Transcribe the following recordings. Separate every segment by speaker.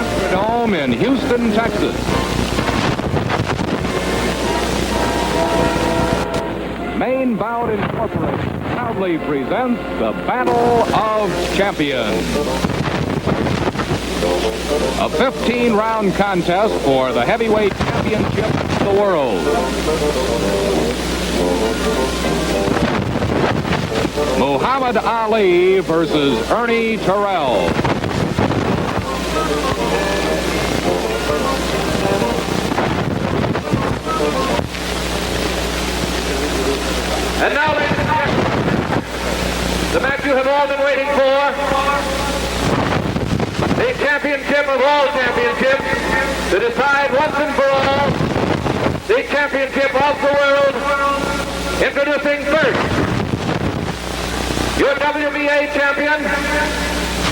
Speaker 1: Astrodome in Houston, Texas. Main Bout Incorporated proudly presents the Battle of Champions. A 15-round contest for the heavyweight championship of the world. Muhammad Ali versus Ernie Terrell.
Speaker 2: And now, ladies and gentlemen, the match you have all been waiting for, the championship of all championships, to decide once and for all the championship of the world. Introducing first, your WBA champion,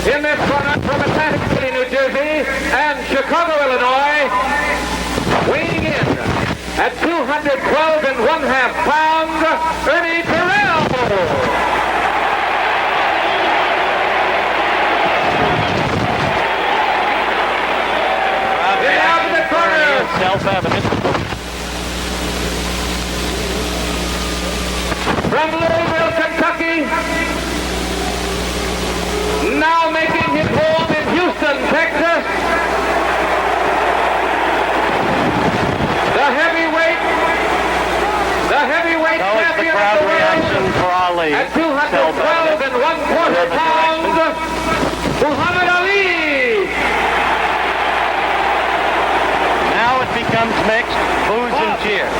Speaker 2: in this corner from Atlantic City, New Jersey, and Chicago, Illinois, weighing in at 212.5 pounds, Ernie Terrell. In out of the corner,
Speaker 3: self-evident.
Speaker 2: from Louisville, Kentucky, now making his home in Houston, Texas, the heavyweight champion of the world
Speaker 3: For Ali.
Speaker 2: at 212.25 pounds, Muhammad Ali.
Speaker 3: Now it becomes mixed, boos and cheers.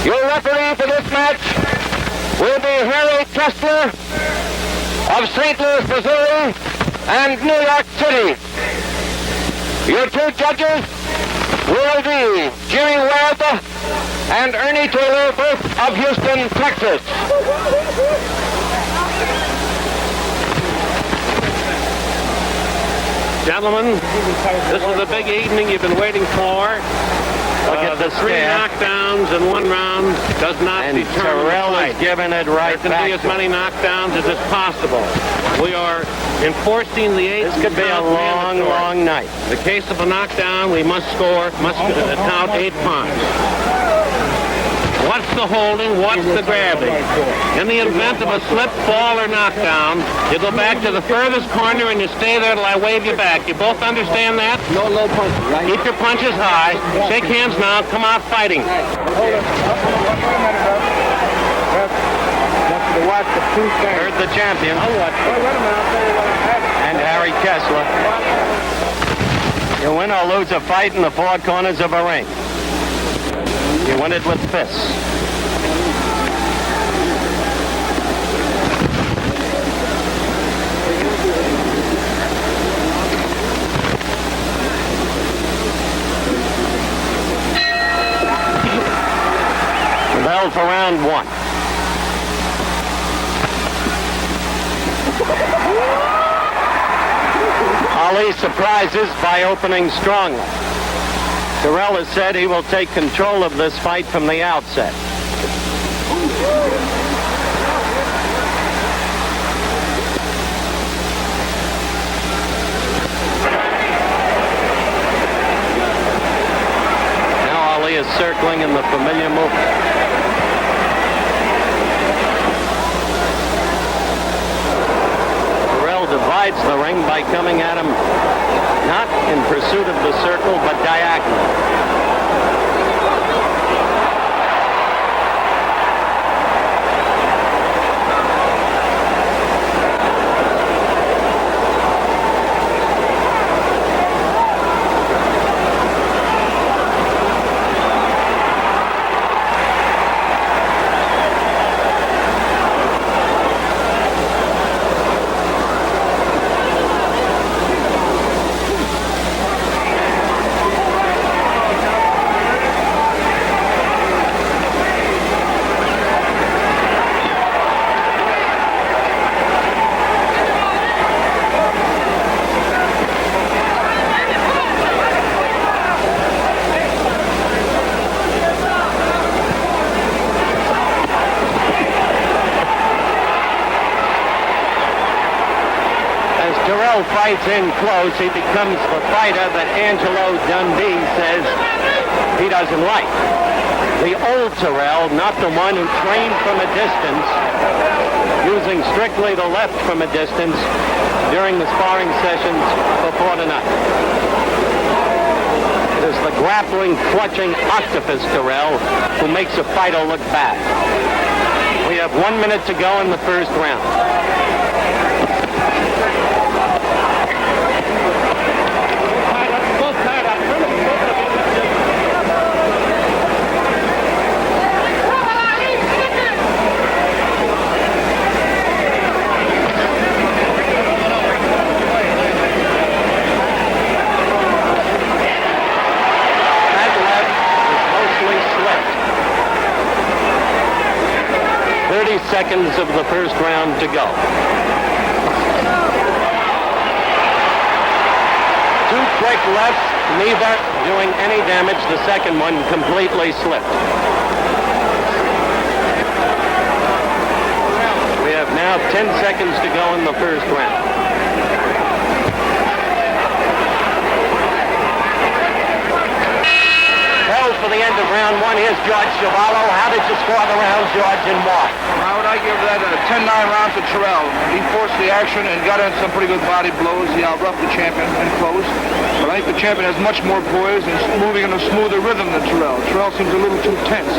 Speaker 2: Your referee for this match, will be Harry Kessler of St. Louis, Missouri, and New York City. Your two judges will be Jimmy Webb and Ernie Taylor, both of Houston, Texas.
Speaker 4: Gentlemen, this is the big evening you've been waiting for.
Speaker 3: Look at the
Speaker 4: three
Speaker 3: stare.
Speaker 4: knockdowns in one round does not
Speaker 3: And
Speaker 4: determine
Speaker 3: Terrell
Speaker 4: the
Speaker 3: is
Speaker 4: fight.
Speaker 3: giving it right
Speaker 4: There can be
Speaker 3: back
Speaker 4: as
Speaker 3: to
Speaker 4: many
Speaker 3: him.
Speaker 4: knockdowns as is possible. We are enforcing the eighth
Speaker 3: This could be a
Speaker 4: count
Speaker 3: long,
Speaker 4: mandatory.
Speaker 3: long night.
Speaker 4: In the case of a knockdown, we must count 8 points. What's the holding? What's the grabbing? In the event of a slip, fall, or knockdown, you go back to the furthest corner and you stay there till I wave you back. You both understand that?
Speaker 5: No low punches, right?
Speaker 4: Keep your punches high. Shake hands now. Come out fighting.
Speaker 5: Hold it. Wait a minute, Doug. That's to watch the two things.
Speaker 3: Heard the champion
Speaker 5: I'll watch. Wait a minute, I'll tell you what I had.
Speaker 3: and Harry Kessler. You win or lose a fight in the four corners of a ring. You win it with fists. The bell for round one. Ali surprises by opening strongly. Terrell has said he will take control of this fight from the outset. Now Ali is circling in the familiar movement. Terrell divides the ring by coming at him not in pursuit of the circle, but diagonally. fight's in close, he becomes the fighter that Angelo Dundee says he doesn't like. The old Terrell, not the one who trained from a distance, using strictly the left from a distance during the sparring sessions before tonight. It is the grappling, clutching octopus Terrell who makes a fighter look bad. We have 1 minute to go in the first round. That left is mostly slipped. 30 seconds of the first round to go. Two quick lefts, neither doing any damage. The second one completely slipped. We have now 10 seconds to go in the first round. Held for the end of round one. Here's George Chavallo. How did you score the round, George, and why?
Speaker 5: How would I give that a 10-9 round to Terrell? He forced the action and got in some pretty good body blows. He out-roughed the champion and close. But I think the champion has much more poise and is moving in a smoother rhythm than Terrell. Terrell seems a little too tense.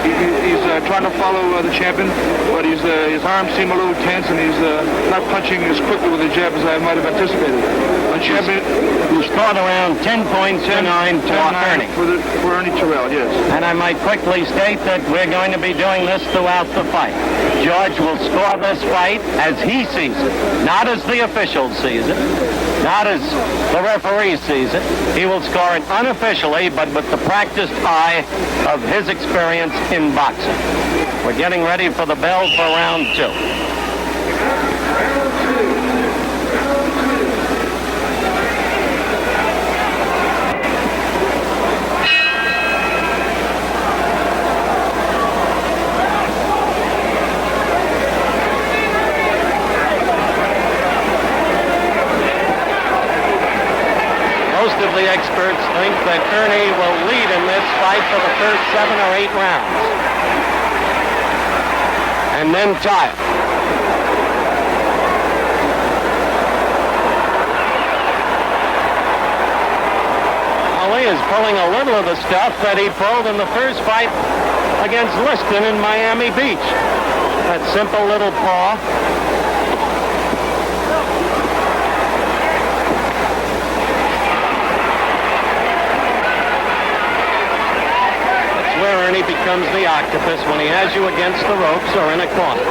Speaker 5: He's trying to follow the champion, but his arms seem a little tense, and he's not punching as quickly with the jab as I might have anticipated. The champion...
Speaker 3: You scored around 10 points to 9 to Ernie.
Speaker 5: For Ernie Terrell, yes.
Speaker 3: And I might quickly state that we're going to be doing this throughout the fight. George will score this fight as he sees it, not as the officials sees it, not as the referee sees it. He will score it unofficially, but with the practiced eye of his experience in boxing. We're getting ready for the bell for round two. Most of the experts think that Ernie will lead in this fight for the first 7 or 8 rounds. And then tire. Ali is pulling a little of the stuff that he pulled in the first fight against Liston in Miami Beach. That simple little paw. Where Ernie becomes the octopus when he has you against the ropes or in a corner.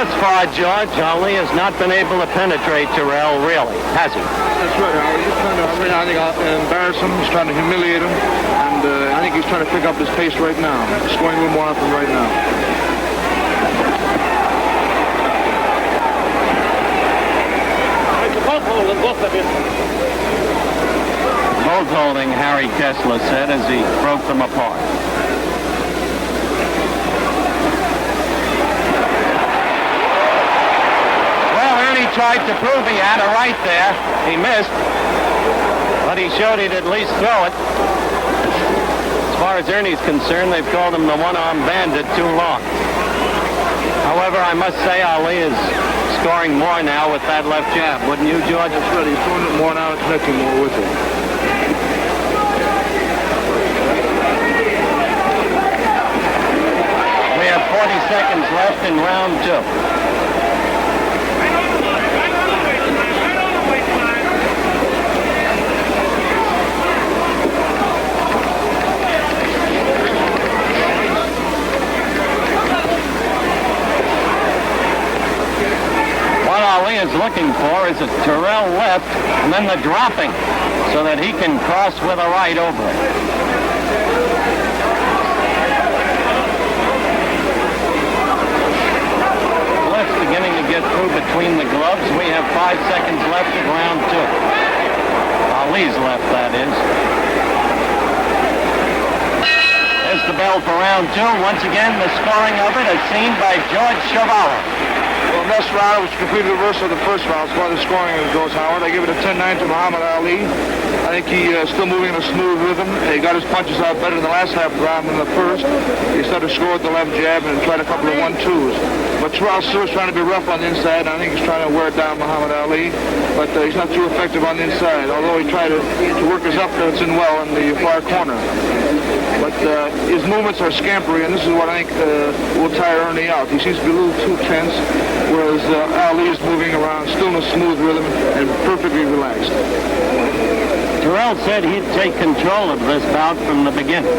Speaker 3: Thus far, George, Ali has not been able to penetrate Terrell, really, has he?
Speaker 5: That's right, Howard. He's trying to, I think, embarrass him. He's trying to humiliate him. And I think he's trying to pick up his pace right now. He's scoring a little more off him right now.
Speaker 3: Both holding, Harry Kessler said as he broke them apart. Tried to prove he had her right there. He missed, but he showed he'd at least throw it. As far as Ernie's concerned, they've called him the one-arm bandit too long. However, I must say Ali is scoring more now with that left jab, wouldn't you, George?
Speaker 5: That's right. He's throwing it more now and connecting more with it.
Speaker 3: We have 40 seconds left in round two. Ali is looking for is a Terrell left and then the dropping so that he can cross with a right over it. Left's beginning to get through between the gloves. We have 5 seconds left of round 2. Ali's left, that is. There's the bell for round 2. Once again, the scoring of it is seen by George Chavala.
Speaker 5: Well, this round was completely reverse of the first round. As far as the scoring goes, Howard, I give it a 10-9 to Muhammad Ali. I think he's still moving in a smooth rhythm. He got his punches out better in the last half of the round than the first. He started to score with the left jab and tried a couple of 1-2s. But Terrell still is trying to be rough on the inside. I think he's trying to wear down Muhammad Ali. But he's not too effective on the inside, although he tried to work his uppercuts in well in the far corner. But his movements are scampery, and this is what I think will tire Ernie out. He seems to be a little too tense, whereas Ali is moving around still in a smooth rhythm and perfectly relaxed.
Speaker 3: Terrell said he'd take control of this bout from the beginning.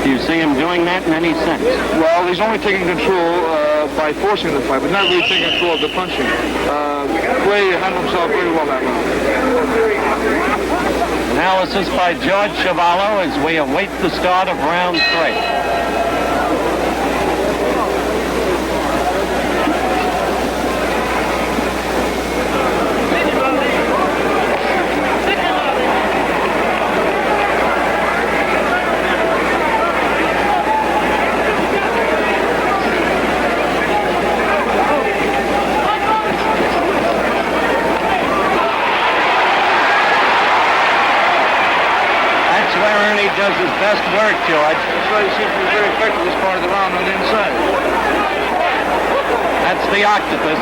Speaker 3: Do you see him doing that in any sense? Well,
Speaker 5: he's only taking control by forcing the fight, but not really taking control of the punching. Clay handled himself very well that round.
Speaker 3: Analysis by George Chavala as we await the start of round 3. Does his best work, George.
Speaker 5: That's why he seems to be very effective this part of the round on the inside.
Speaker 3: That's the octopus.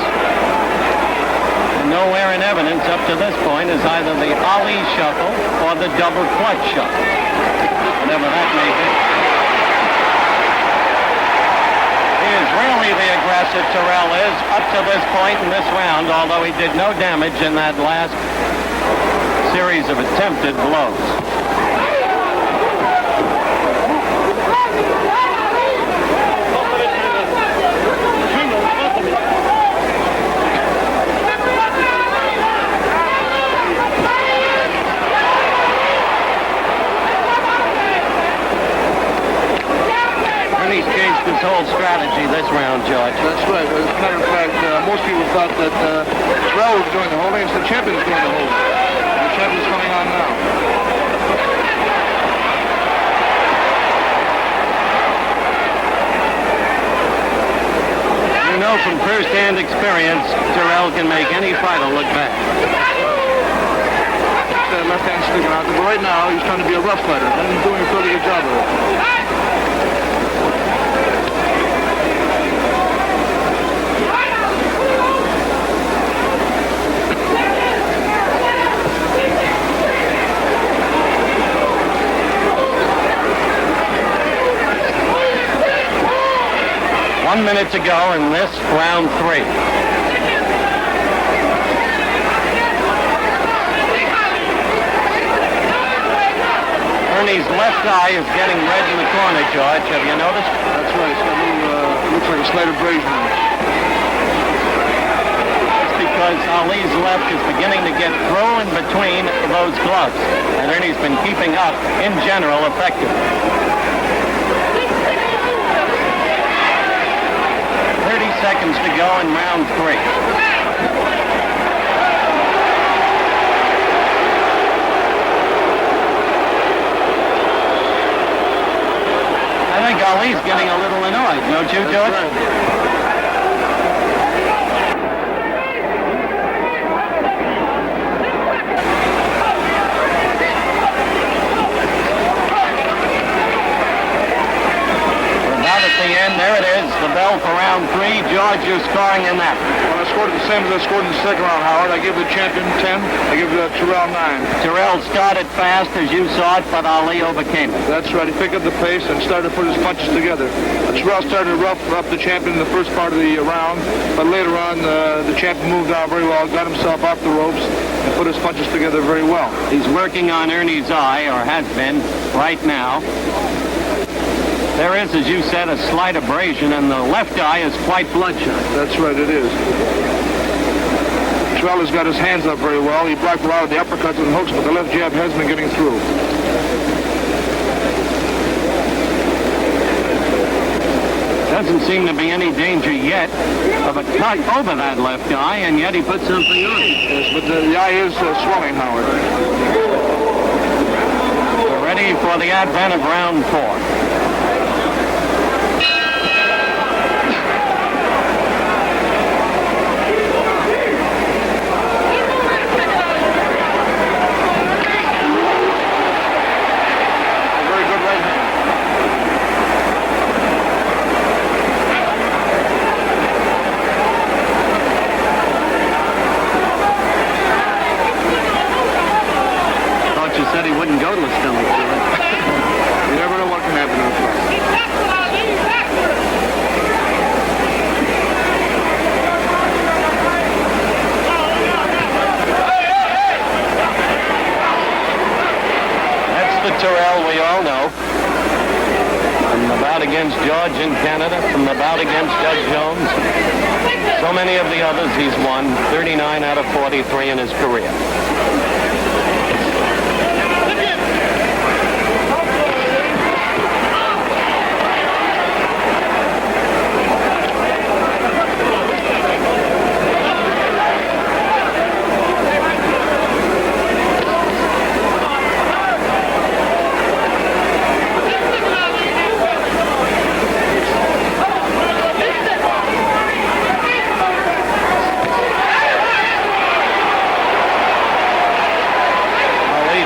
Speaker 3: And nowhere in evidence up to this point is either the Ali shuffle or the double clutch shuffle, whatever that may be. He is really the aggressive, Terrell is, up to this point in this round, although he did no damage in that last series of attempted blows. His whole strategy this round, George.
Speaker 5: That's right. As a matter of fact, most people thought that Terrell was doing the holding. It's the champion who's doing the holding. The champion's coming on now.
Speaker 3: You know from first-hand experience, Terrell can make any fighter look bad.
Speaker 5: That left hand sticking out. But right now, he's trying to be a rough fighter, and he's doing a fairly good job of it.
Speaker 3: 1 minute to go in this round 3. Ernie's left eye is getting red in the corner, George. Have you noticed?
Speaker 5: That's right. It's got a little, looks like a slight abrasion on it.
Speaker 3: That's because Ali's left is beginning to get through in between those gloves. And Ernie's been keeping up, in general, effectively. 30 seconds to go in round 3. I think Ali's getting a little annoyed, don't you, George? There it is, the bell for round 3. George, you're scoring in that.
Speaker 5: Well, I scored the same as I scored in the second round, Howard. I give the champion 10. I give Terrell 9.
Speaker 3: Terrell started fast, as you saw it, but Ali overcame it.
Speaker 5: That's right. He picked up the pace and started to put his punches together. Terrell started to rough up the champion in the first part of the round, but later on, the champion moved out very well, got himself off the ropes, and put his punches together very well.
Speaker 3: He's working on Ernie's eye, or has been, right now. There is, as you said, a slight abrasion, and the left eye is quite bloodshot.
Speaker 5: That's right, it is. Terrell has got his hands up very well. He blocked a lot of the uppercuts and hooks, but the left jab has been getting through.
Speaker 3: Doesn't seem to be any danger yet of a cut over that left eye, and yet he put something on.
Speaker 5: Yes, but the eye is swelling, Howard.
Speaker 3: We're ready for the advent of round 4. Said he wouldn't go to the stomach.
Speaker 5: You never know what can happen in a fight.
Speaker 3: That's the Terrell we all know. From the bout against George in Canada, from the bout against Judge Jones. So many of the others he's won, 39 out of 43 in his career.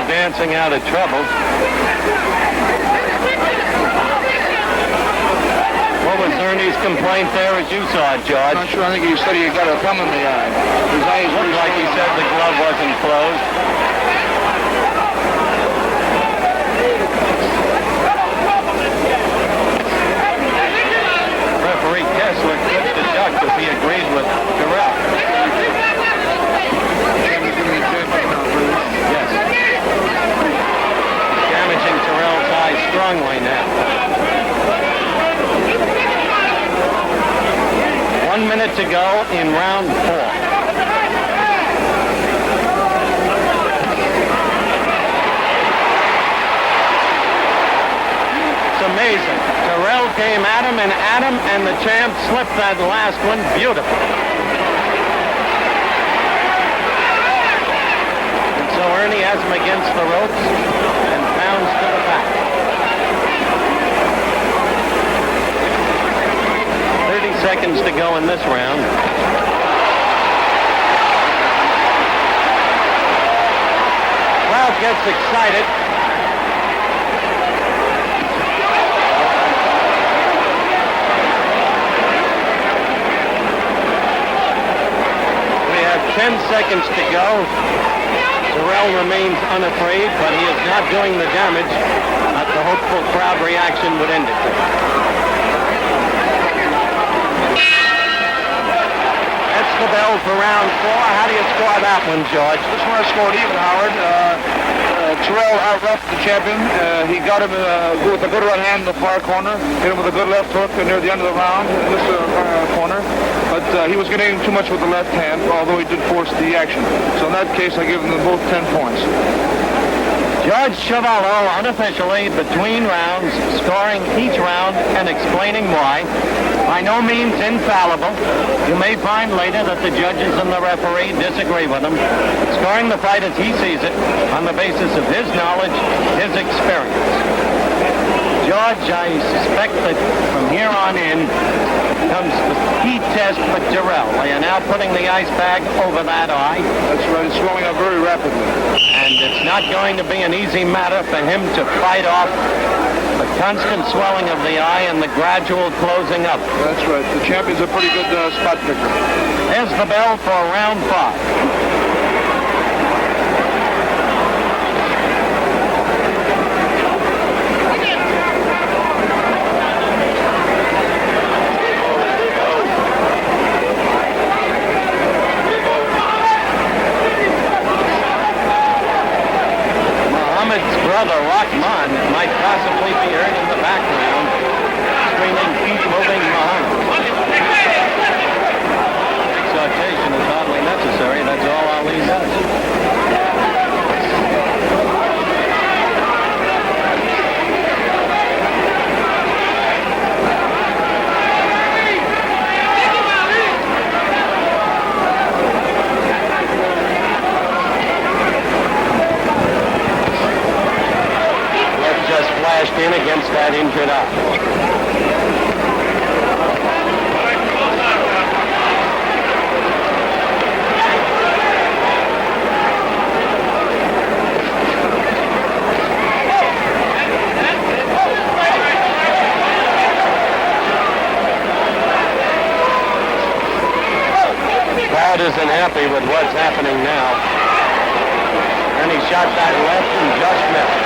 Speaker 3: Dancing out of trouble. What was Ernie's complaint there as you saw it, George?
Speaker 5: I'm not sure. I think he said he got a thumb in the eye. His eye is
Speaker 3: Looked like he said the glove wasn't closed. Referee Kessler could deduct if he agreed with Terrell. Yes. Damaging Terrell's eye strongly now. 1 minute to go in round 4. It's amazing. Terrell came at him, and the champ slipped that last one beautifully. So Ernie has him against the ropes and pounds to the back. 30 seconds to go in this round. Crowd gets excited. We have 10 seconds to go. Terrell remains unafraid, but he is not doing the damage that the hopeful crowd reaction would indicate. That's the bell for round 4. How do you score that one, George?
Speaker 5: This one I scored even, Howard. Terrell out-roughed the champion. He got him with a good right hand in the far corner, hit him with a good left hook near the end of the round in this corner. But he was getting too much with the left hand, although he did force the action. So in that case, I give them both 10 points.
Speaker 3: George Chuvalo, unofficially, between rounds, scoring each round and explaining why. By no means infallible. You may find later that the judges and the referee disagree with him. Scoring the fight as he sees it on the basis of his knowledge, his experience. George, I suspect that from here on in comes the key test for Terrell. They are now putting the ice bag over that eye.
Speaker 5: That's right. It's swelling up very rapidly.
Speaker 3: And it's not going to be an easy matter for him to fight off the constant swelling of the eye and the gradual closing up.
Speaker 5: That's right. The champion's a pretty good spot picker.
Speaker 3: There's the bell for round 5. Brother Rahman might possibly be heard in the background, screaming, "Keep moving, Muhammad." Exhortation is hardly necessary. That's isn't happy with what's happening now. And he shot that left and just missed.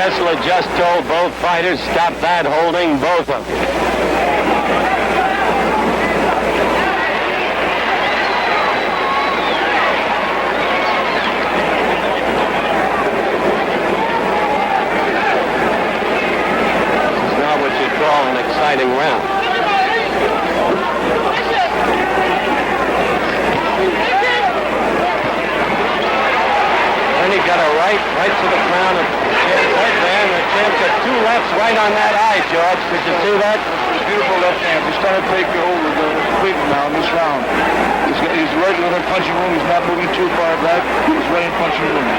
Speaker 3: Kessler just told both fighters, stop that holding, both of them. It's not what you'd call an exciting round. Then he got a right to the crown of right there, and the champ got two lefts right on that eye, George. Did you see that?
Speaker 5: Beautiful left hand. He's trying to take hold of the cleveland now in this round. He's right in the punching room. He's not moving too far back. He's right in punching room.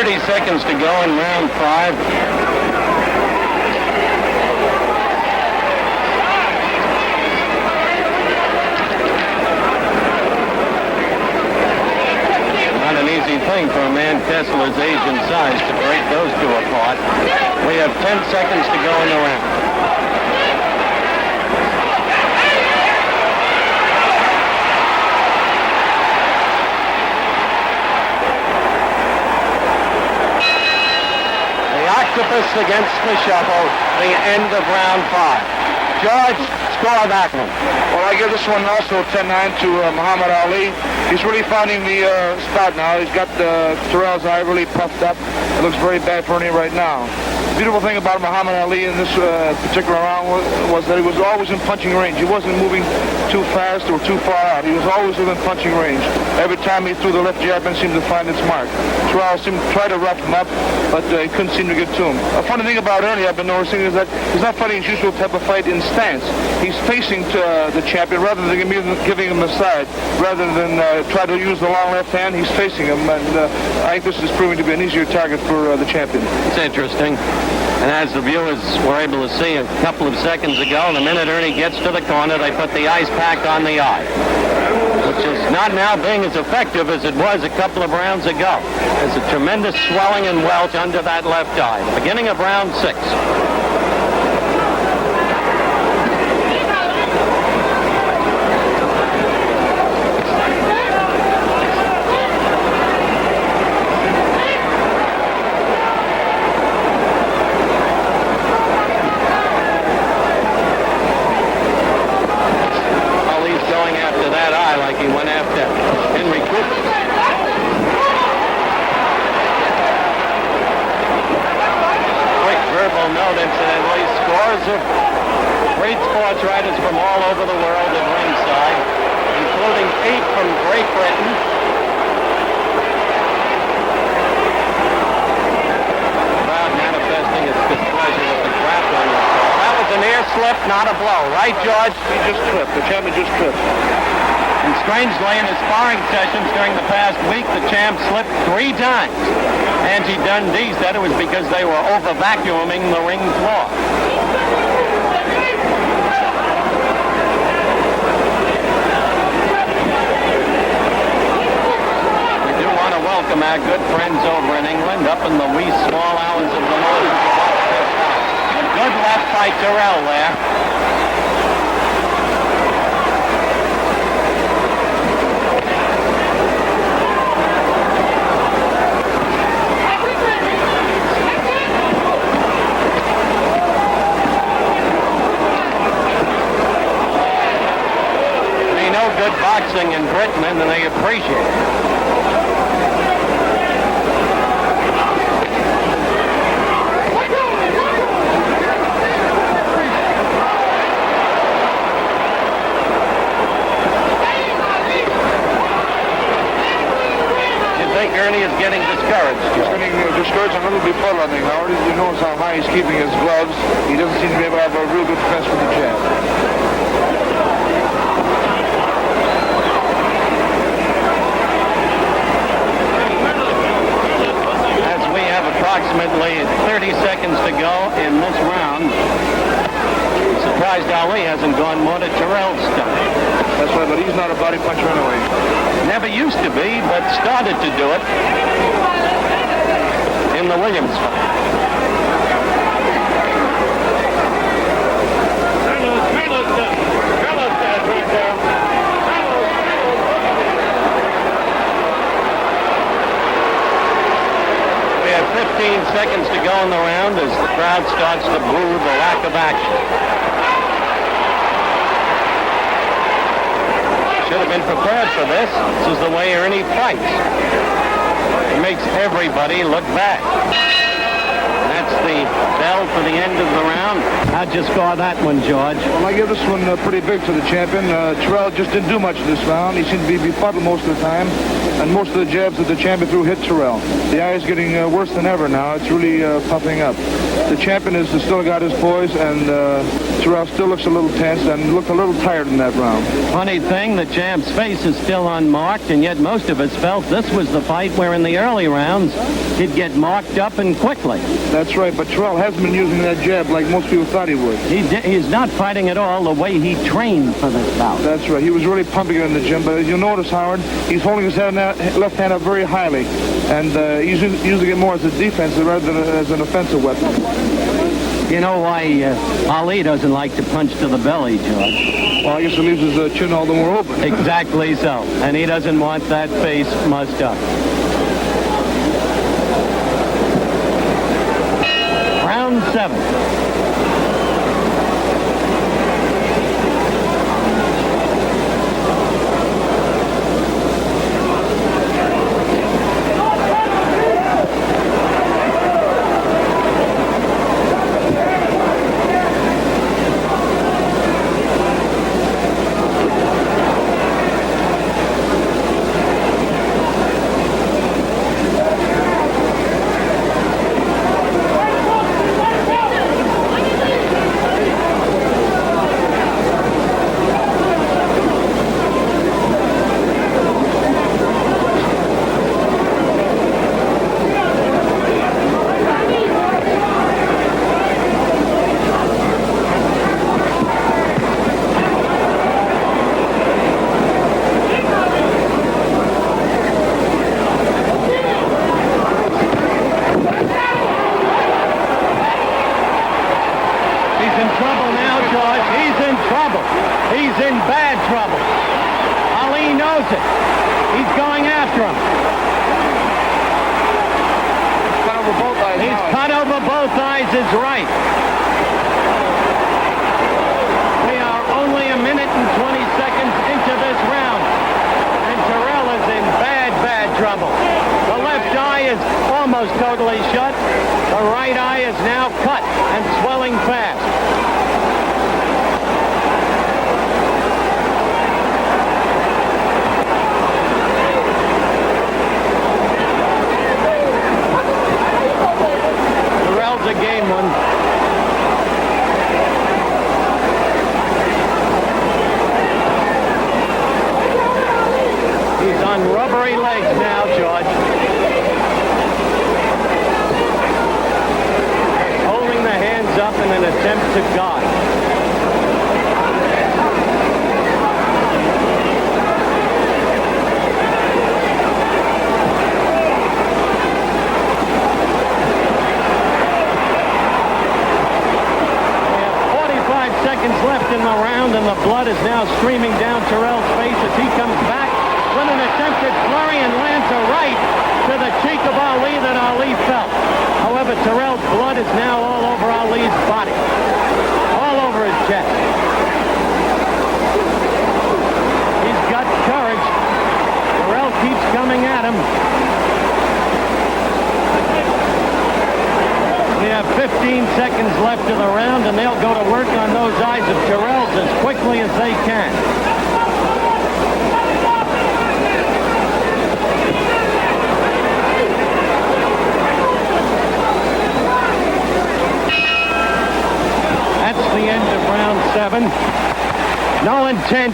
Speaker 3: 30 seconds to go in round 5. Not an easy thing for a man Kessler's age and size to break those two apart. We have 10 seconds to go in the round. Octopus against the shuffle, the end of round 5. George, score that one.
Speaker 5: Well, I give this one also 10-9 to Muhammad Ali. He's really finding the spot now. He's got Terrell's eye really puffed up. It looks very bad for Ernie right now. The beautiful thing about Muhammad Ali in this particular round was that he was always in punching range. He wasn't moving too fast or too far out. He was always within punching range. Every time he threw the left jab and seemed to find its mark. Terrell seemed to try to rough him up, but he couldn't seem to get to him. A funny thing about Ernie I've been noticing is that he's not fighting his usual type of fight in stance. He's facing the champion rather than giving him the side. Rather than try to use the long left hand, he's facing him, and I think this is proving to be an easier target for the champion.
Speaker 3: It's interesting. And as the viewers were able to see a couple of seconds ago, the minute Ernie gets to the corner, they put the ice pack on the eye, which is not now being as effective as it was a couple of rounds ago. There's a tremendous swelling and welt under that left eye. The beginning of round 6. He went after Henry Cooper. Quick verbal note, incidentally. Scores of great sports writers from all over the world at ringside, including 8 from Great Britain. The crowd manifesting its displeasure with the grappling. That was an ear slip, not a blow. Right, George?
Speaker 5: He just tripped. The champion just tripped.
Speaker 3: And strangely, in his sparring sessions during the past week, the champ slipped 3 times. Angie Dundee said it was because they were over-vacuuming the ring floor. We do want to welcome our good friends over in England, up in the wee small hours of the morning. A good left by Terrell there. Good boxing in Britain, and they appreciate it. You think Ernie is getting discouraged?
Speaker 5: He's getting discouraged a little before, I think. Howard, you notice how high he's keeping his gloves. He doesn't seem to be able to have a real good defense with the jab.
Speaker 3: approximately 30 seconds to go in this round. Surprised Ali hasn't gone more to Terrell's style.
Speaker 5: That's right, but he's not a body puncher anyway.
Speaker 3: Never used to be, but started to do it in the Williams fight. We have 15 seconds to go in the round as the crowd starts to boo the lack of action. Should have been prepared for this. This is the way Ernie fights. It makes everybody look bad. That's the bell for the end of the round. How'd you score that one, George?
Speaker 5: Well, I give this one pretty big to the champion. Terrell just didn't do much this round. He seemed to be befuddled most of the time. And most of the jabs that the champion threw hit Terrell. The eye is getting worse than ever now. It's really puffing up. The champion has still got his poise, and Terrell still looks a little tense and looked a little tired in that round.
Speaker 3: Funny thing, the champ's face is still unmarked, and yet most of us felt this was the fight where in the early rounds he'd get marked up and quickly.
Speaker 5: That's right, but Terrell hasn't been using that jab like most people thought he would.
Speaker 3: He's not fighting at all the way he trained for this bout.
Speaker 5: That's right. He was really pumping it in the gym, but as you'll notice, Howard, he's holding his left hand up very highly, and he's using it more as a defense rather than as an offensive weapon.
Speaker 3: You know why Ali doesn't like to punch to the belly, George?
Speaker 5: Well, I guess it leaves his chin all the more open.
Speaker 3: Exactly so. And he doesn't want that face mussed up. Round 7.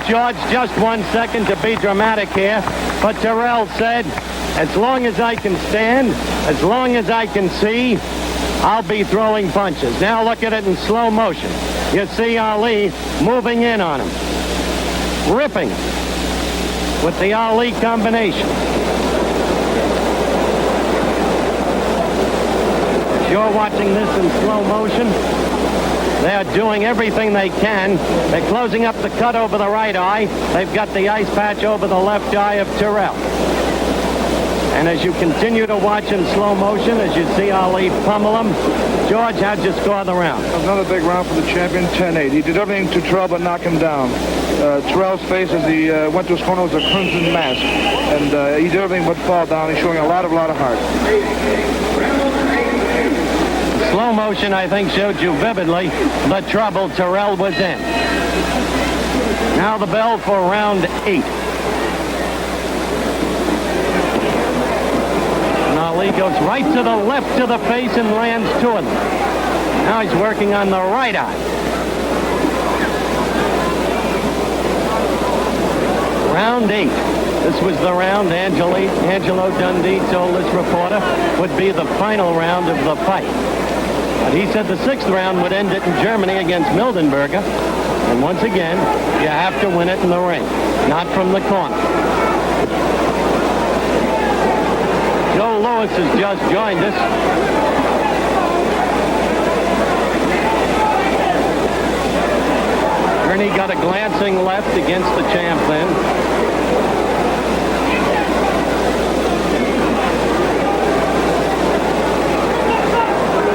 Speaker 3: George, just 1 second to be dramatic here, but Terrell said, As long as I can stand, as long as I can see, I'll be throwing punches. Now look at it in slow motion. You see Ali moving in on him. Ripping with the Ali combination. As you're watching this in slow motion, they're doing everything they can. They're closing up the cut over the right eye. They've got the ice patch over the left eye of Terrell. And as you continue to watch in slow motion, as you see Ali pummel him, George, how'd you score the round?
Speaker 5: Another big round for the champion, 10-8. He did everything to Terrell but knock him down. Terrell's face as he went to his corner was a crimson mask. And he did everything but fall down. He's showing a lot of heart.
Speaker 3: Slow motion, I think, showed you vividly the trouble Terrell was in. Now the bell for round 8. And Ali goes right to the left of the face and lands two of them. Now he's working on the right eye. Round 8. This was the round Angelo Dundee told this reporter would be the final round of the fight. But he said the 6th round would end it in Germany against Mildenberger. And once again, you have to win it in the ring, not from the corner. Joe Louis has just joined us. Ernie got a glancing left against the champ then.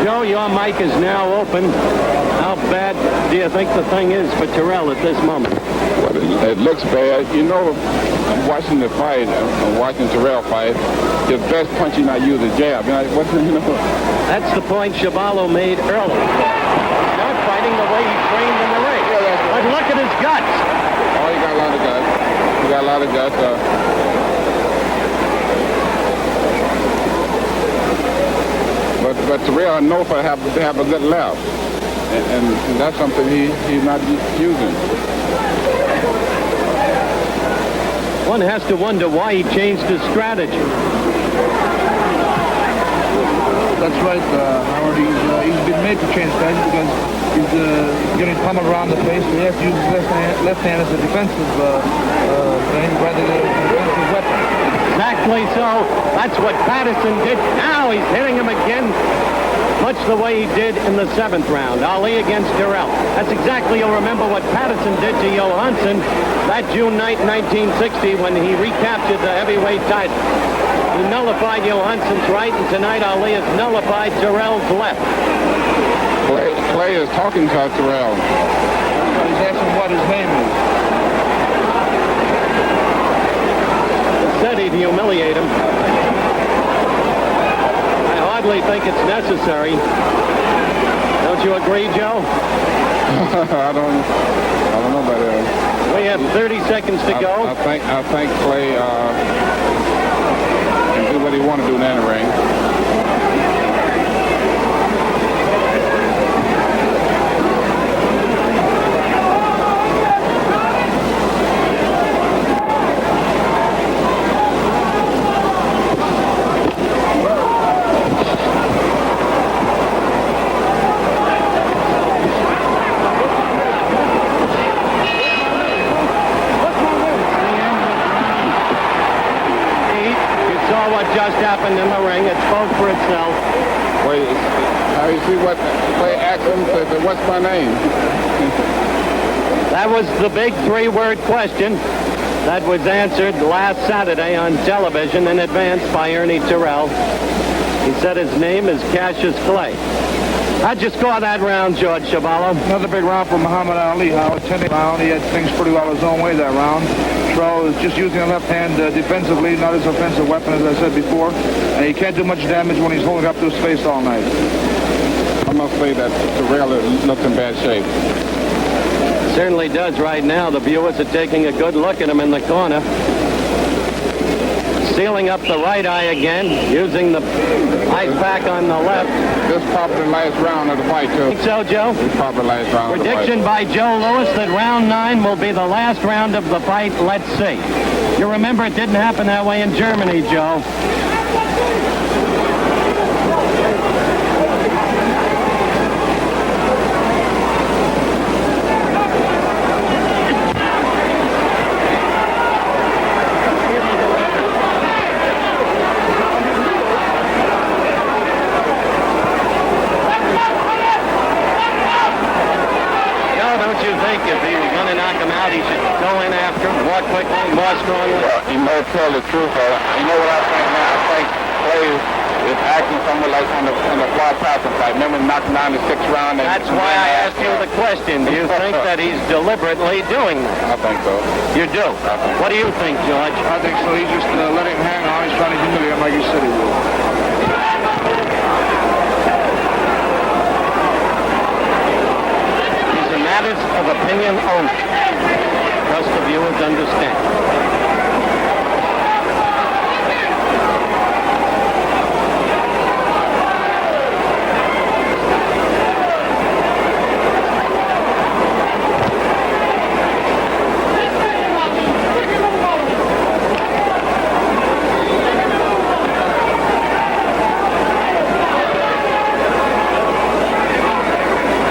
Speaker 3: Joe, your mic is now open. How bad do you think the thing is for Terrell at this moment?
Speaker 6: Well, it looks bad. You know, watching the fight, watching Terrell fight, his best punch he not use a jab.
Speaker 3: That's the point Shaballo made earlier. Not fighting the way he trained in the ring. But look at his guts.
Speaker 6: Oh, he got a lot of guts. He got a lot of guts. But Terrell knows to have a good left, and that's something he's not using.
Speaker 3: One has to wonder why he changed his strategy.
Speaker 5: That's right, Howard. He's been made to change strategy because he's getting pummeled around the face. So he has to use his left hand as a defensive thing rather than a defensive weapon.
Speaker 3: Exactly so. That's what Patterson did. Now he's hitting him again, much the way he did in the 7th round. Ali against Terrell. That's exactly, you'll remember what Patterson did to Johansson that June night, 1960, when he recaptured the heavyweight title. He nullified Johansson's right, and tonight Ali has nullified Terrell's left.
Speaker 6: Clay is talking to Terrell.
Speaker 5: He's asking what his name is.
Speaker 3: Said he'd humiliate him. I hardly think it's necessary. Don't you agree, Joe?
Speaker 6: I don't know about that.
Speaker 3: We have 30 seconds to go.
Speaker 6: I think Clay can do what he want to do in the ring.
Speaker 3: Just happened in the ring. It spoke for itself.
Speaker 6: Wait, how you see what Clay asked him? Said, what's my name?
Speaker 3: That was the big 3-word question that was answered last Saturday on television in advance by Ernie Terrell. He said his name is Cassius Clay. How'd you score that round, George Shaballo?
Speaker 5: Another big round for Muhammad Ali, Howard. 10-8 round. He had things pretty well his own way that round. Terrell is just using the left hand defensively, not his offensive weapon, as I said before. And he can't do much damage when he's holding up to his face all night.
Speaker 6: I must say that Terrell looks in bad shape.
Speaker 3: Certainly does right now. The viewers are taking a good look at him in the corner. sealing up the right eye again, using the ice pack on the left.
Speaker 6: This probably the last round of the fight, too.
Speaker 3: Think so, Joe?
Speaker 6: This probably the last round
Speaker 3: Prediction
Speaker 6: of the fight.
Speaker 3: by Joe Louis that round 9 will be the last round of the fight. Let's see. You remember it didn't happen that way in Germany, Joe.
Speaker 6: More strongly. You know, tell the truth. You know what I think now? I think Clay is acting somewhat like on the Fly Tyson fight. Remember knocking down the 6th round?
Speaker 3: That's why I asked you the question. Do you think that he's deliberately doing that?
Speaker 6: I think so.
Speaker 3: You do? What do you think, George?
Speaker 5: I think so. He's just letting him hang on. He's trying to humiliate him like he said he would.
Speaker 3: These are matters of opinion only. Trust the viewers understand.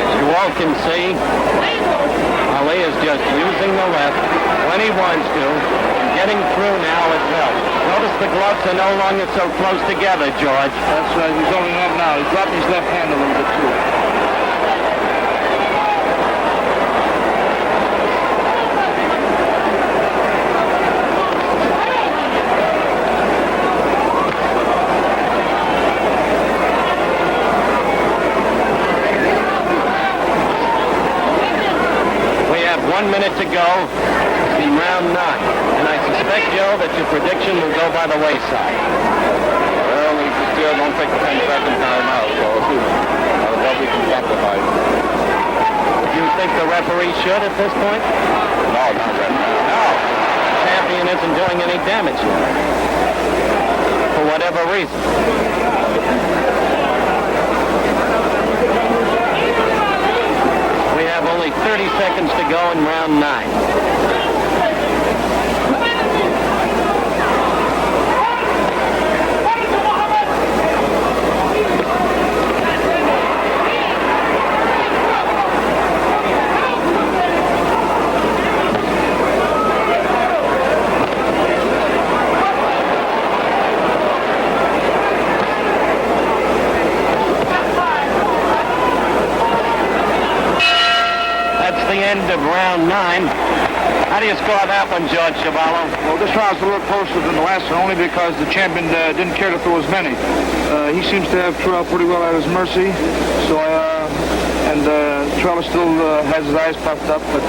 Speaker 3: As you all can see, Ali is just using the left when he wants to, and getting through now as well. Notice the gloves are no longer so close together, George.
Speaker 5: That's right. He's opening up now. He's dropping his left hand a little bit, too.
Speaker 3: We have 1 minute to go in round 9. And I suspect, Joe, that your prediction will go by the wayside.
Speaker 6: Well, we still don't take the 10-second time out, so what we can sacrifice.
Speaker 3: Do you think the referee should at this point?
Speaker 6: No, not right now.
Speaker 3: No. The champion isn't doing any damage yet. For whatever reason. We have only 30 seconds to go in round 9. The end of round 9. How do you score that one, George Chavallo?
Speaker 5: Well, this round's a little closer than the last one, only because the champion didn't care to throw as many. He seems to have Terrell pretty well at his mercy. So, Terrell still has his eyes puffed up, but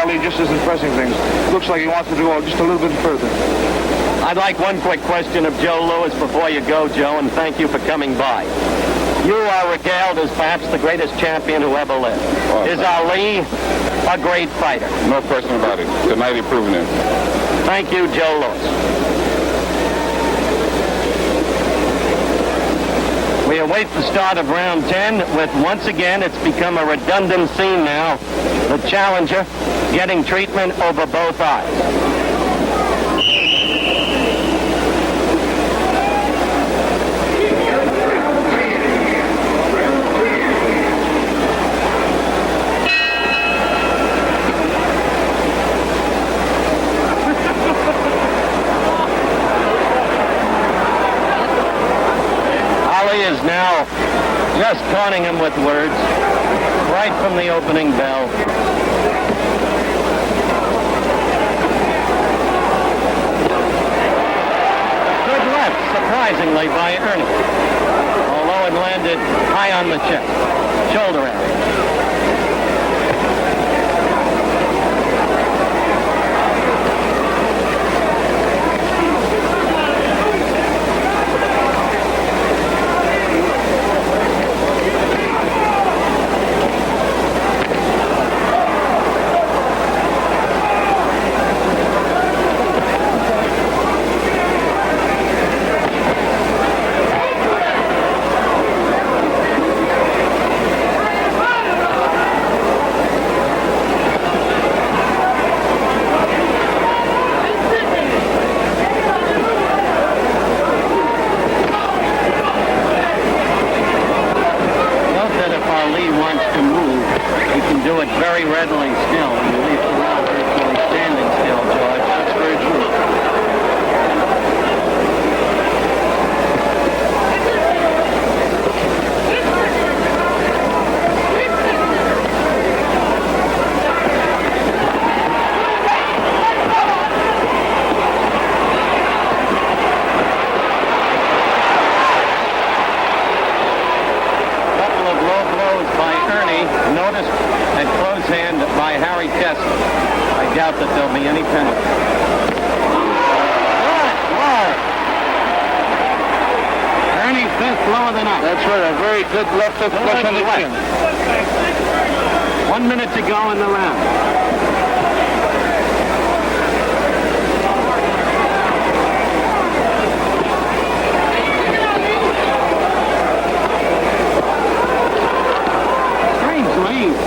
Speaker 5: Ali just isn't pressing things. Looks like he wants to go just a little bit further.
Speaker 3: I'd like one quick question of Joe Louis before you go, Joe, and thank you for coming by. You are regaled as perhaps the greatest champion who ever lived. Is Ali a great fighter?
Speaker 6: No question about it. Tonight he proven it.
Speaker 3: Thank you, Joe Louis. We await the start of round 10 with, once again, it's become a redundant scene now. The challenger getting treatment over both eyes. Is now just taunting him with words right from the opening bell. Good left, surprisingly, by Ernie. Although it landed high on the chest. Shoulder area. Harry Kessler. I doubt that there'll be any penalty. Ernie's fifth lower than up.
Speaker 5: That's right, a very good left hook flush on the chin.
Speaker 3: 1 minute to go in the round.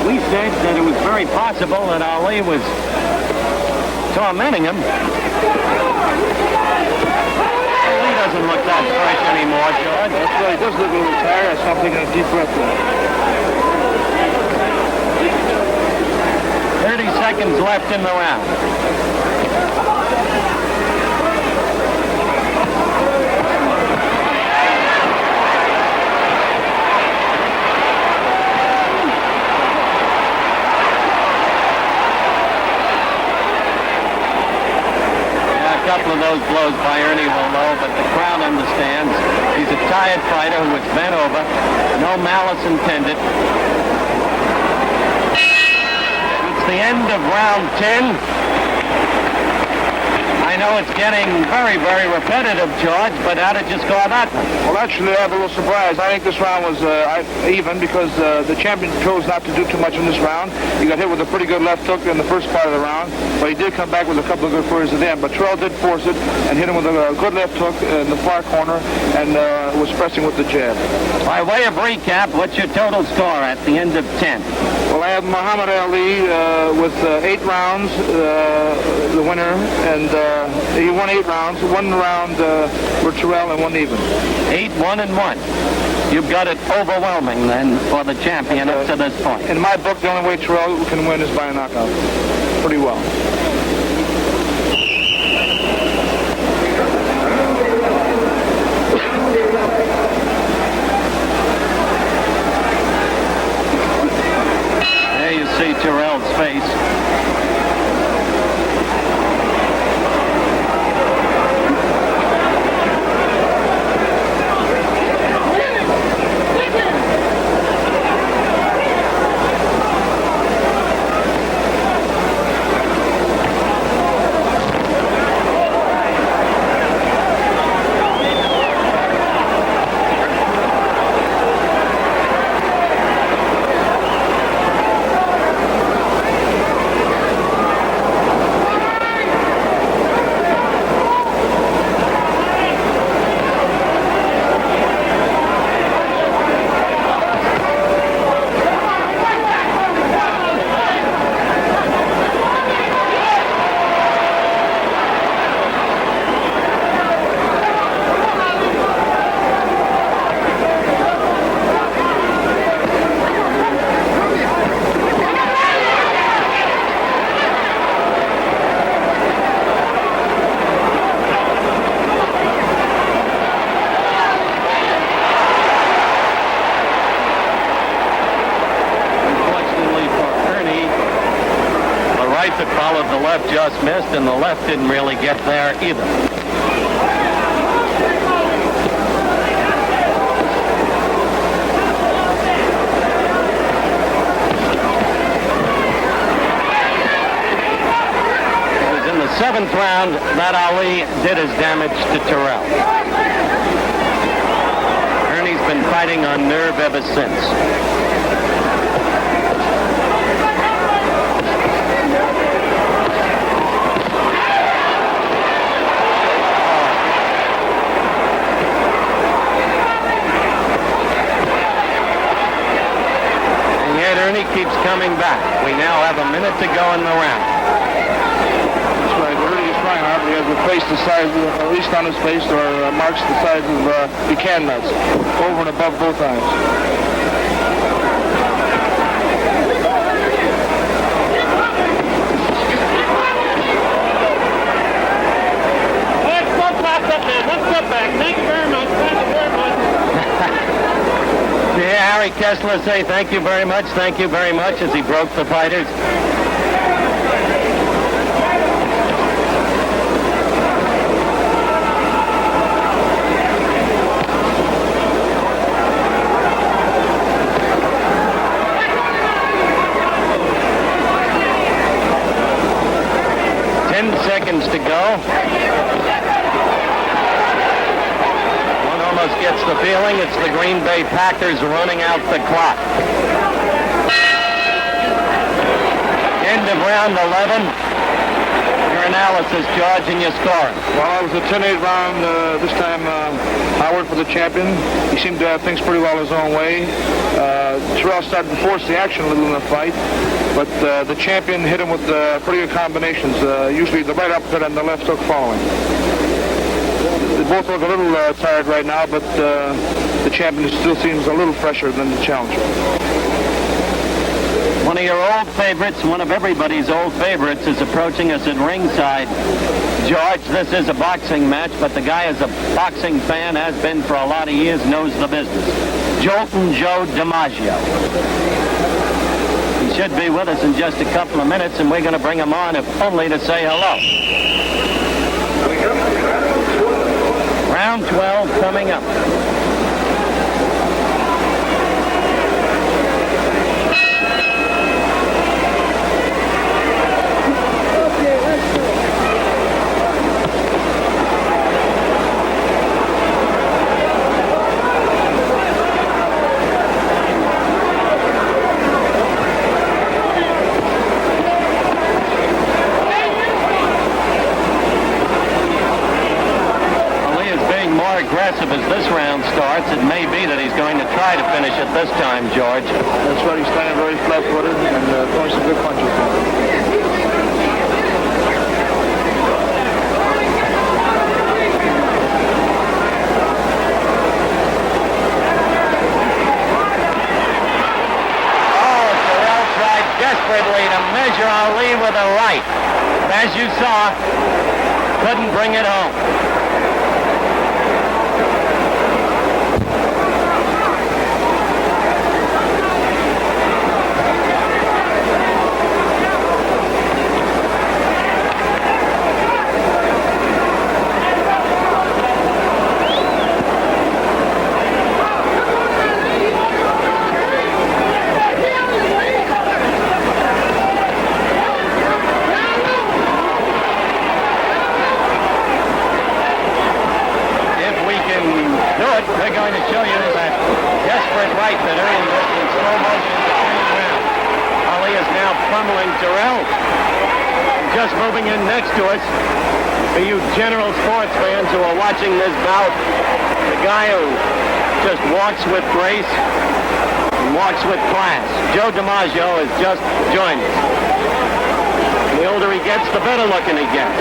Speaker 3: We said that it was very possible that Ali was tormenting him. Ali doesn't look that fresh anymore, George.
Speaker 5: That's right, he does look a little tired. I stopped taking a deep breath there.
Speaker 3: 30 seconds left in the round. A couple of those blows by Ernie were low, but the crowd understands. He's a tired fighter who was bent over. No malice intended. It's the end of round 10. I know it's getting very, very repetitive, George, but how did you score that one?
Speaker 5: Well, actually, I have a little surprise. I think this round was even because the champion chose not to do too much in this round. He got hit with a pretty good left hook in the first part of the round, but he did come back with a couple of good flurries at the end. But Terrell did force it and hit him with a good left hook in the far corner and was pressing with the jab.
Speaker 3: By way of recap, what's your total score at the end of 10?
Speaker 5: Well, I have Muhammad Ali with 8 rounds, the winner, and he won 8 rounds. 1 round for Terrell and 1 even.
Speaker 3: 8-1-1. You've got it overwhelming then for the champion up to this point.
Speaker 5: In my book, the only way Terrell can win is by a knockout. Pretty well.
Speaker 3: There you see Terrell's face. The left just missed, and the left didn't really get there either. It was in the 7th round that Ali did his damage to Terrell. Ernie's been fighting on nerve ever since. Ernie keeps coming back. We now have a minute to go in the round.
Speaker 5: That's right. Ernie is trying hard. He has a face the size, at least on his face, or marks the size of pecan nuts, over and above both eyes.
Speaker 4: Let's go back up there. Let's go back. Thank you very much. Thank you very much.
Speaker 3: Yeah, Harry Kessler say thank you very much as he broke the fighters. seconds to go. One almost gets the feeling it's the Green Bay Packers running out the clock. End of round 11. Your analysis, George, and your scoring.
Speaker 5: Well, it was a 10-8 round. This time, Howard for the champion. He seemed to have things pretty well his own way. Terrell started to force the action a little in the fight, but the champion hit him with pretty good combinations, usually the right uppercut and the left hook following. They both look a little tired right now, but the champion still seems a little fresher than the challenger.
Speaker 3: One of your old favorites, one of everybody's old favorites, is approaching us at ringside. George, this is a boxing match, but the guy is a boxing fan, has been for a lot of years, knows the business. Joltin' Joe DiMaggio. He should be with us in just a couple of minutes, and we're going to bring him on, if only to say hello. Round 12 coming up. Aggressive as this round starts, it may be that he's going to try to finish it this time, George.
Speaker 5: That's right, he's standing very flat-footed and throwing some good punches.
Speaker 3: Oh, Terrell tried desperately to measure Ali with a right. As you saw, couldn't bring it home. They're going to show you that desperate right that earned this in slow motion in the second round. Ali is now pummeling Terrell. Just moving in next to us, for you general sports fans who are watching this bout, the guy who just walks with grace and walks with class. Joe DiMaggio has just joined us. The older he gets, the better looking he gets.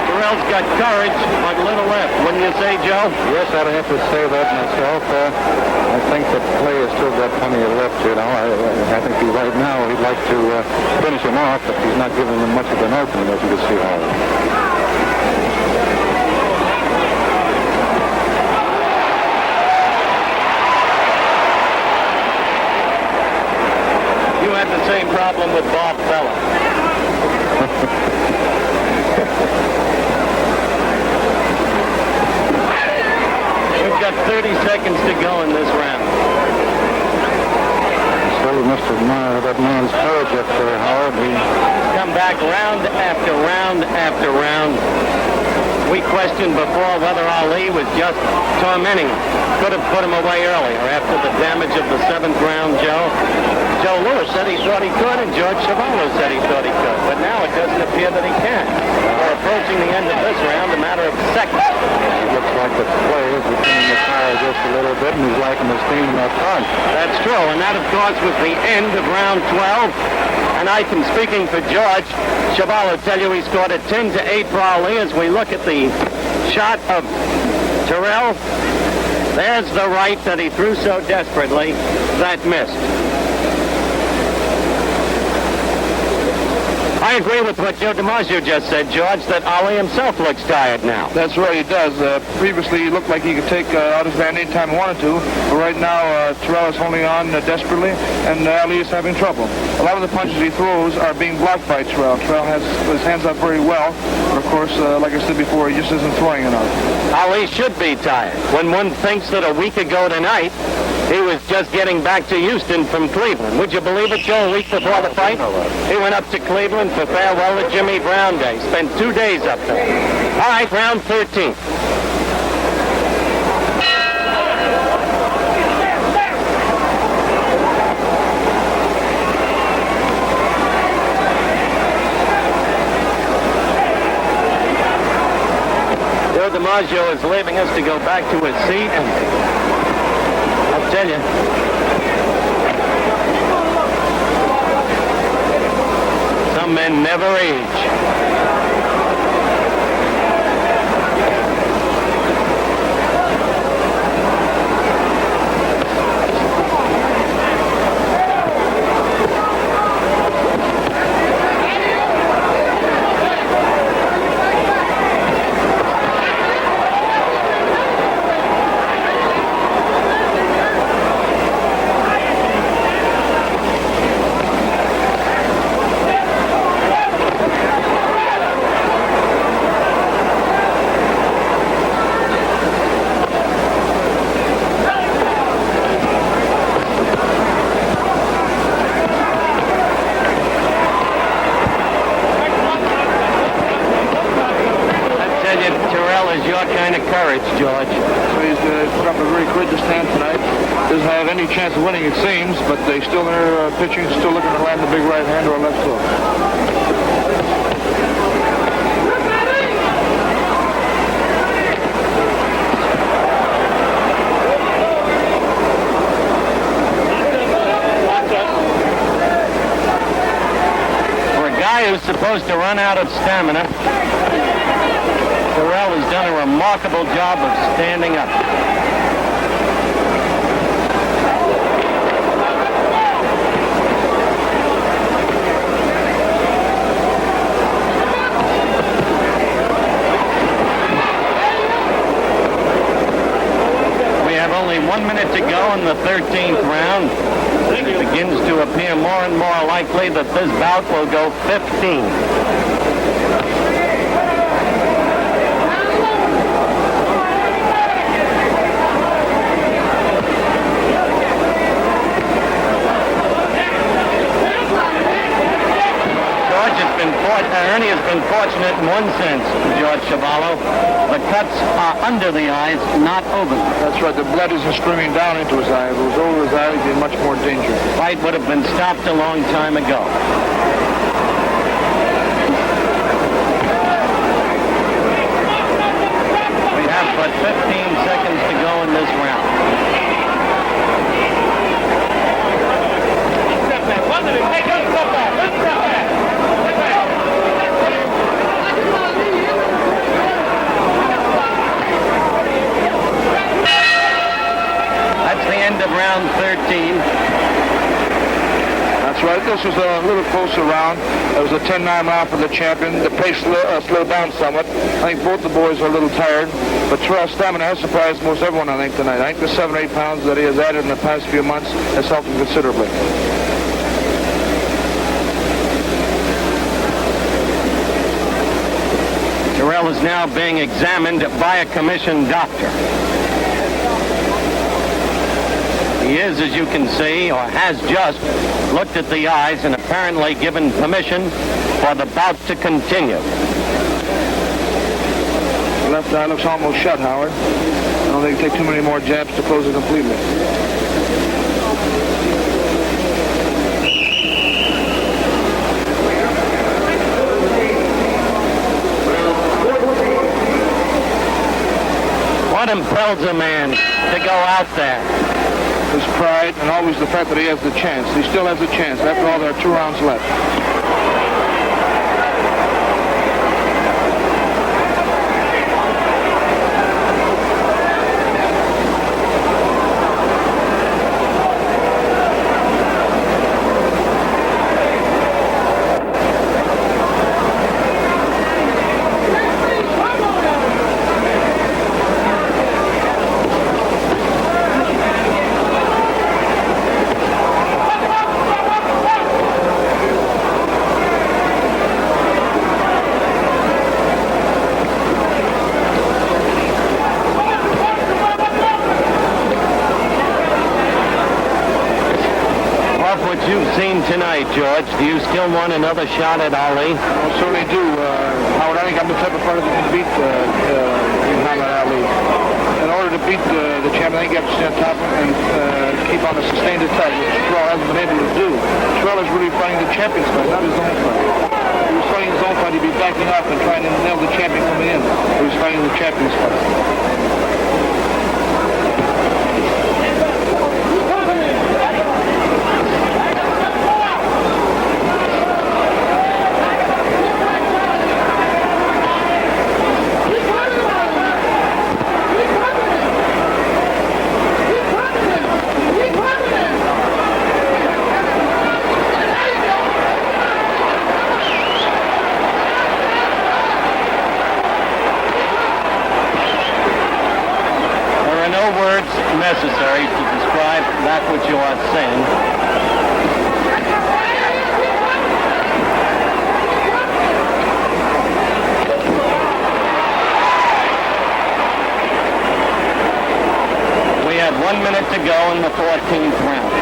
Speaker 3: Terrell's got courage, but little left, wouldn't you say, Joe?
Speaker 6: Yes, I'd have to say that myself. I think the play has still got plenty of left, you know. I think right now he'd like to finish him off, but he's not giving him much of an opening, as you can see, Howard.
Speaker 3: You had the same problem with Bob Fella. We've got 30 seconds to go in this round.
Speaker 6: So we must admire that man's courage up there, Howard. He's
Speaker 3: come back round after round after round. We questioned before whether Ali was just tormenting him. Could have put him away earlier after the damage of the 7th round, Joe. Joe Louis said he thought he could, and George Chuvalo said he thought he could. But now it doesn't appear that he can. We're approaching the end of this round, a matter of seconds.
Speaker 6: It looks like the play is between the tire just a little bit, and he's liking his team up front.
Speaker 3: That's true, and that, of course, was the end of round 12. And I can, speaking for George Chuvalo, tell you he scored a 10-8 for Ali. As we look at the shot of Terrell, there's the right that he threw so desperately that missed. I agree with what Joe DiMaggio just said, George, that Ali himself looks tired now.
Speaker 5: That's right, he does. Previously, he looked like he could take out his band anytime he wanted to. But right now, Terrell is holding on desperately, and Ali is having trouble. A lot of the punches he throws are being blocked by Terrell. Terrell has his hands up very well. But of course, like I said before, he just isn't throwing enough.
Speaker 3: Ali should be tired. When one thinks that a week ago tonight, He was just getting back to Houston from Cleveland. Would you believe it, Joe, a week before the fight? He went up to Cleveland for farewell to Jimmy Brown Day. Spent 2 days up there. All right, round 13. Joe DiMaggio is leaving us to go back to his seat, and I'll tell you, some men never age. Terrell is your kind of courage, George.
Speaker 5: So he's put up a very courageous stand tonight. Doesn't have any chance of winning, it seems, but they still are pitching, still looking to land the big right hand or a left hook.
Speaker 3: For a guy who's supposed to run out of stamina, Terrell has done a remarkable job of standing up. We have only 1 minute to go in the 13th round. It begins to appear more and more likely that this bout will go 15. Ernie has been fortunate in one sense, George Chavallo. The cuts are under the eyes, not over them.
Speaker 5: That's right. The blood isn't streaming down into his eye. If it was over his eye, he'd be in much more danger.
Speaker 3: The fight would have been stopped a long time ago. We have but 15 seconds to go in this round. That's the end of round 13.
Speaker 5: That's right. This was a little closer round. It was a 10-9 round for the champion. The pace slowed down somewhat. I think both the boys are a little tired, but Terrell's stamina has surprised most everyone, I think, tonight. I think the 7 or 8 pounds that he has added in the past few months has helped him considerably.
Speaker 3: Terrell is now being examined by a commissioned doctor. He is, as you can see, or has just looked at the eyes and apparently given permission for the bout to continue.
Speaker 5: The left eye looks almost shut, Howard. I don't think it'll take too many more jabs to close it completely.
Speaker 3: What impels a man to go out there?
Speaker 5: His pride and always the fact that he has the chance. He still has a chance. After all, there are 2 rounds left.
Speaker 3: fight, George. Do you still want another shot at Ali?
Speaker 5: I certainly do. Howard, I think I'm the type of fighter that can beat Muhammad Ali. In order to beat the champion, I think you have to stand top and keep on a sustained attack, which Terrell hasn't been able to do. Terrell is really fighting the champion's fight, not his own fight. If he was fighting his own fight, he'd be backing up and trying to nail the champion coming in. He was fighting the champion's fight.
Speaker 3: Necessary to describe that which you are saying. We have 1 minute to go in the 14th round.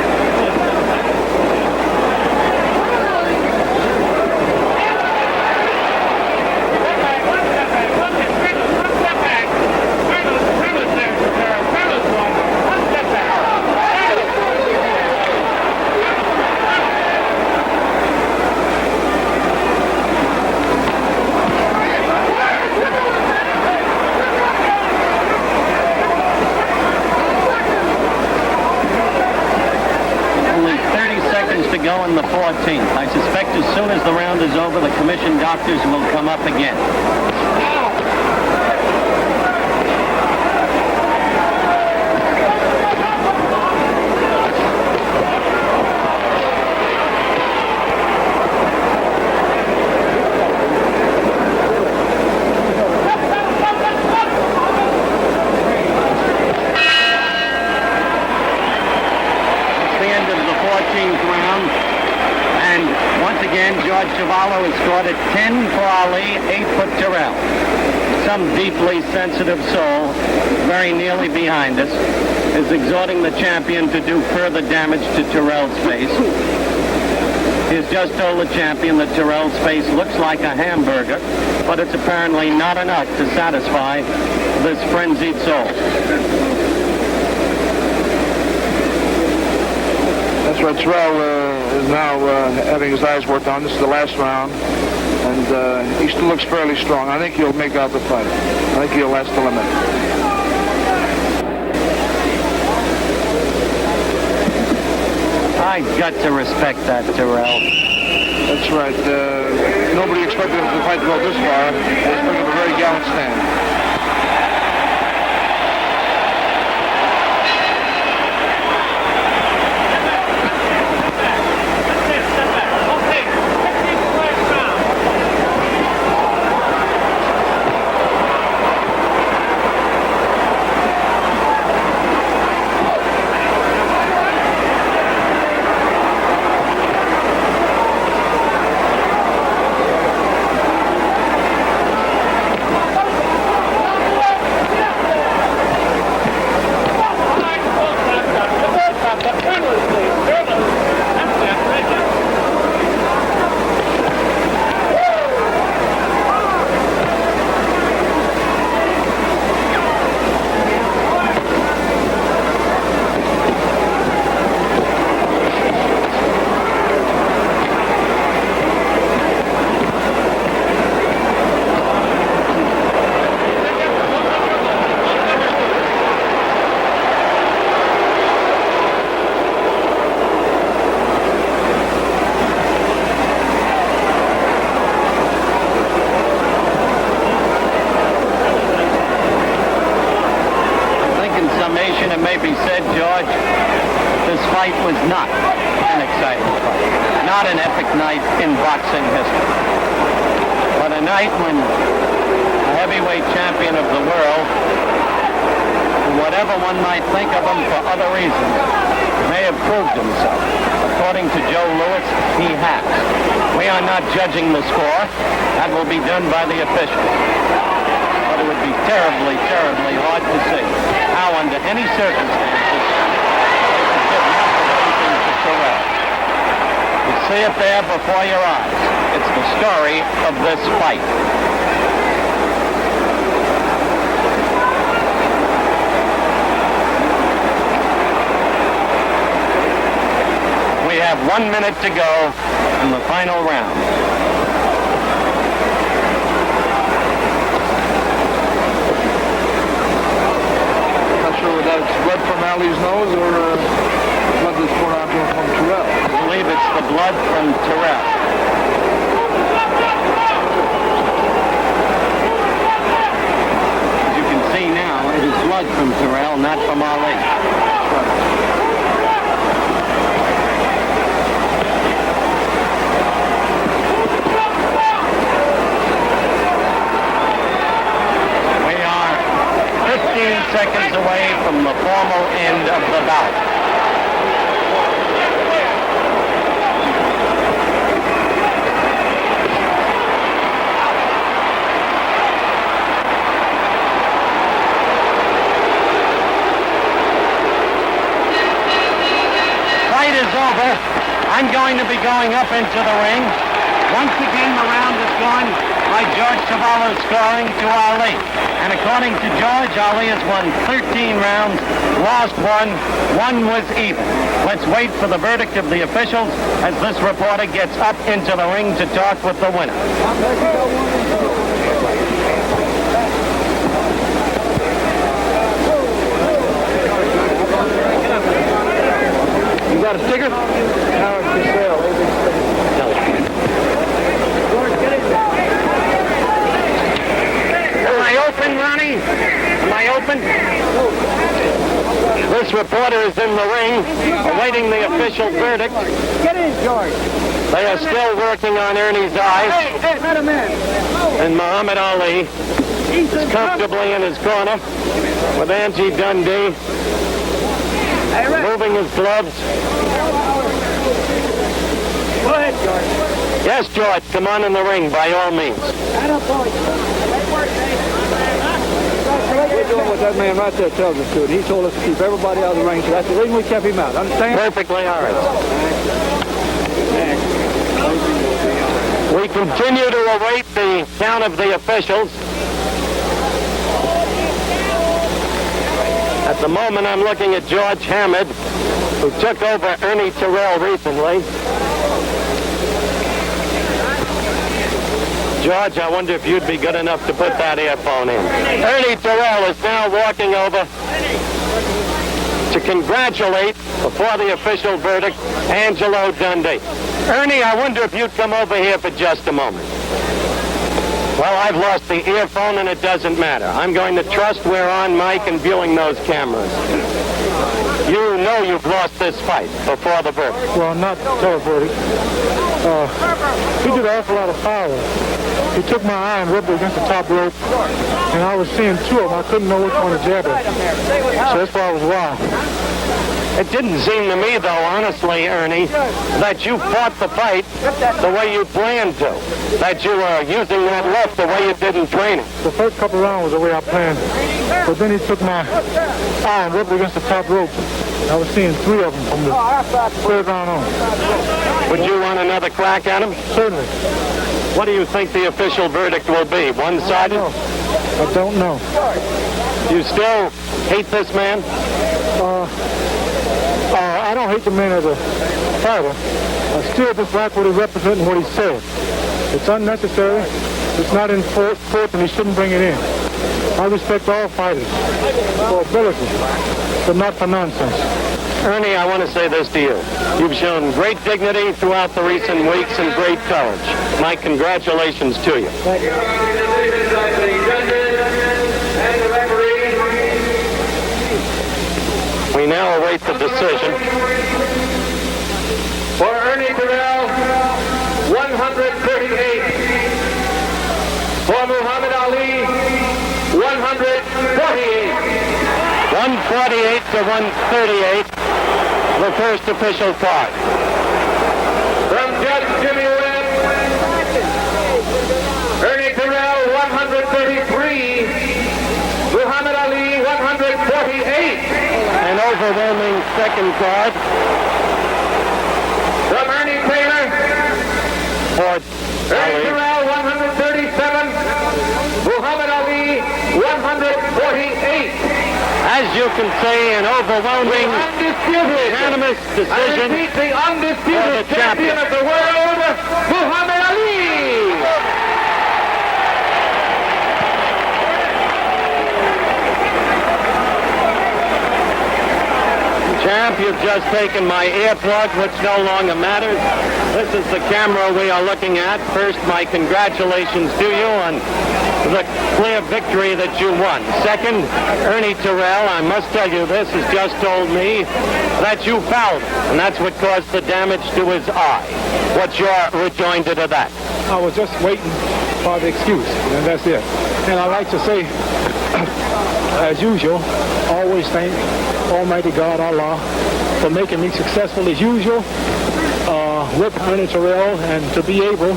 Speaker 3: Go in the 14th. I suspect as soon as the round is over, the commission doctors will come up again. Has scored at 10 for Ali, 8 for Terrell. Some deeply sensitive soul, very nearly behind us, is exhorting the champion to do further damage to Terrell's face. He has just told the champion that Terrell's face looks like a hamburger, but it's apparently not enough to satisfy this frenzied soul.
Speaker 5: That's right. Terrell is now having his eyes worked on. This is the last round, and he still looks fairly strong. I think he'll make out the fight. I think he'll last the limit.
Speaker 3: I got to respect that, Terrell.
Speaker 5: That's right. Nobody expected him to fight to go this far. He's putting up a very gallant stand.
Speaker 3: It may be said, George, this fight was not an exciting fight, not an epic night in boxing history, but a night when a heavyweight champion of the world, whatever one might think of him for other reasons, may have proved himself. According to Joe Louis, he has. We are not judging the score. That will be done by the officials. But it would be terribly, terribly hard to see how, under any circumstances, to give nothing to Terrell. The See it there before your eyes. It's the story of this fight. We have 1 minute to go in the final round.
Speaker 5: Not sure whether that's blood from Ali's nose or blood that's poured out from Terrell.
Speaker 3: I believe it's the blood from Terrell. As you can see now, it is blood from Terrell, not from Ali. We are 15 seconds away from the formal end of the bout. Is over. I'm going to be going up into the ring. Once again, the round is gone by George Cavallo's scoring to Ali. And according to George, Ali has won 13 rounds, lost one was even. Let's wait for the verdict of the officials as this reporter gets up into the ring to talk with the winner.
Speaker 5: You got a sticker? Howard Terrell.
Speaker 3: Am I open, Ronnie? Am I open? This reporter is in the ring, awaiting the official verdict.
Speaker 7: Get in, George.
Speaker 3: They are still working on Ernie's eyes.
Speaker 7: Hey, let him in.
Speaker 3: And Muhammad Ali is comfortably in his corner with Angie Dundee moving his gloves.
Speaker 7: Go ahead, George.
Speaker 3: Yes, George, come on in the ring by all means.
Speaker 7: We're doing what that man right there tells us to, and he told us to keep everybody out of the ring, so that's the reason we kept him out. Understand?
Speaker 3: Perfectly all right. We continue to await the count of the officials. At the moment, I'm looking at George Hammond, who took over Ernie Terrell recently. George, I wonder if you'd be good enough to put that earphone in. Ernie Terrell is now walking over to congratulate, before the official verdict, Angelo Dundee. Ernie, I wonder if you'd come over here for just a moment. Well, I've lost the earphone, and it doesn't matter. I'm going to trust we're on mic and viewing those cameras. You know you've lost this fight before the verdict.
Speaker 6: Well, not until the verdict. He did an awful lot of power. He took my eye and rubbed it against the top rope, and I was seeing two of them. I couldn't know which one to jab at. So that's why I was wild.
Speaker 3: It didn't seem to me, though, honestly, Ernie, that you fought the fight the way you planned to. That you were using that left the way you did in training.
Speaker 6: The first couple rounds was the way I planned. But then he took my eye and rubbed it against the top rope. I was seeing three of them from the third round on.
Speaker 3: Would you want another crack at him?
Speaker 6: Certainly.
Speaker 3: What do you think the official verdict will be? One-sided?
Speaker 6: I don't know.
Speaker 3: You still hate this man?
Speaker 6: I don't hate the man as a fighter. I still dislike what he represents and what he said. It's unnecessary. It's not in court, and he shouldn't bring it in. I respect all fighters for ability, but not for nonsense.
Speaker 3: Ernie, I want to say this to you. You've shown great dignity throughout the recent weeks and great courage. My congratulations to you.
Speaker 6: Thank you.
Speaker 3: We now await the decision.
Speaker 2: For Ernie Terrell, 138. For Muhammad Ali, 148.
Speaker 3: 148 to 138, the first official card.
Speaker 2: From Judge Jimmy Webb, Ernie Terrell, 133. Muhammad Ali, 148.
Speaker 3: An overwhelming second card.
Speaker 2: From Ernie Taylor, Ernie Terrell, 137. Muhammad Ali, 148.
Speaker 3: As you can see, an overwhelming,
Speaker 2: Undisputed.
Speaker 3: unanimous
Speaker 2: And
Speaker 3: decision.
Speaker 2: beat the
Speaker 3: for
Speaker 2: undisputed
Speaker 3: the
Speaker 2: champion of the world, Muhammad Ali.
Speaker 3: Champ, you've just taken my earplug, which no longer matters. This is the camera we are looking at. First, my congratulations to you on the clear victory that you won. Second, Ernie Terrell, I must tell you this, has just told me that you fouled him, and that's what caused the damage to his eye. What's your rejoinder to that?
Speaker 7: I was just waiting for the excuse, and that's it. And I like to say, as usual, always thank Almighty God, Allah, for making me successful as usual with Ernie Terrell, and to be able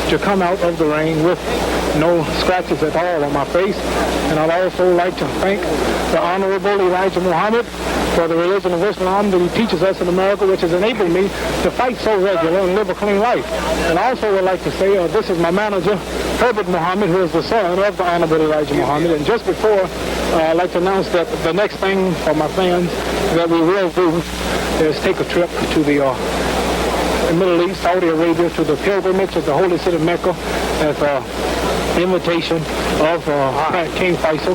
Speaker 7: to come out of the ring with no scratches at all on my face. And I'd also like to thank the Honorable Elijah Muhammad for the religion of Islam that he teaches us in America, which has enabled me to fight so regular and live a clean life. And I also would like to say this is my manager, Herbert Muhammad, who is the son of the Honorable Elijah Muhammad. And just before, I'd like to announce that the next thing for my fans that we will do is take a trip to the Middle East, Saudi Arabia, to the pilgrimage of the holy city of Mecca as an invitation of King Faisal.